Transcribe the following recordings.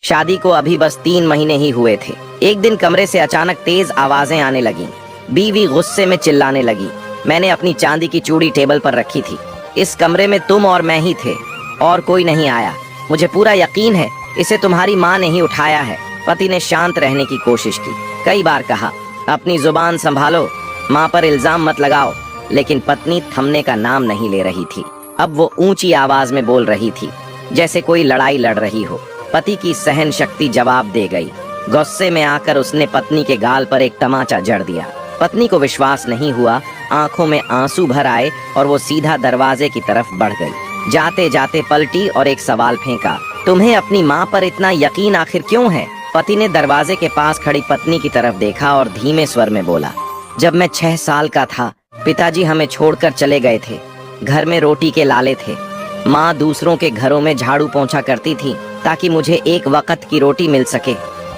शादी को अभी बस 3 महीने ही हुए थे। एक दिन कमरे से अचानक तेज आवाजें आने लगीं। बीवी गुस्से में चिल्लाने लगी। मैंने अपनी चांदी की चूड़ी टेबल पर रखी थी। इस कमरे में तुम और मैं ही थे और कोई नहीं आया। मुझे पूरा यकीन है इसे तुम्हारी माँ ने ही उठाया है। पति ने शांत रहने की कोशिश की, कई बार कहा अपनी जुबान संभालो, माँ पर इल्जाम मत लगाओ, लेकिन पत्नी थमने का नाम नहीं ले रही थी। अब वो ऊंची आवाज में बोल रही थी जैसे कोई लड़ाई लड़ रही हो। पति की सहन शक्ति जवाब दे गई। गुस्से में आकर उसने पत्नी के गाल पर एक तमाचा जड़ दिया। पत्नी को विश्वास नहीं हुआ, आंखों में आंसू भर आए और वो सीधा दरवाजे की तरफ बढ़ गई। जाते जाते पलटी और एक सवाल फेंका, तुम्हें अपनी माँ पर इतना यकीन आखिर क्यों है? पति ने दरवाजे के पास खड़ी पत्नी की तरफ देखा और धीमे स्वर में बोला, जब मैं 6 साल का था पिताजी हमें छोड़कर चले गए थे। घर में रोटी के लाले थे। माँ दूसरों के घरों में झाड़ू पोंछा करती थी ताकि मुझे एक वक्त की रोटी मिल सके।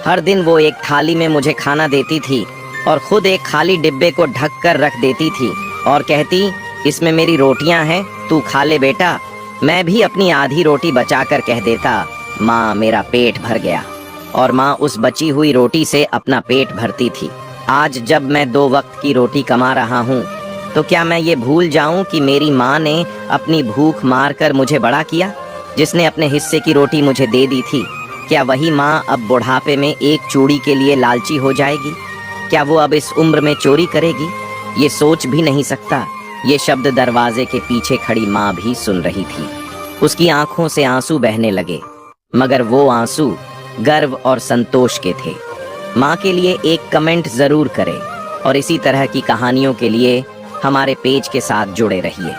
हर दिन वो एक थाली में मुझे खाना देती थी और खुद एक खाली डिब्बे को ढक कर रख देती थी और कहती, इसमें मेरी रोटियां हैं, तू खा ले बेटा। मैं भी अपनी आधी रोटी बचाकर कह देता, माँ मेरा पेट भर गया, और माँ उस बची हुई रोटी से अपना पेट भरती थी। आज जब मैं 2 वक्त की रोटी कमा रहा हूँ तो क्या मैं ये भूल जाऊं कि मेरी माँ ने अपनी भूख मार कर मुझे बड़ा किया? जिसने अपने हिस्से की रोटी मुझे दे दी थी, क्या वही माँ अब बुढ़ापे में एक चूड़ी के लिए लालची हो जाएगी? क्या वो अब इस उम्र में चोरी करेगी? ये सोच भी नहीं सकता। ये शब्द दरवाजे के पीछे खड़ी माँ भी सुन रही थी। उसकी आंखों से आंसू बहने लगे, मगर वो आंसू गर्व और संतोष के थे। माँ के लिए एक कमेंट जरूर करें और इसी तरह की कहानियों के लिए हमारे पेज के साथ जुड़े रहिए।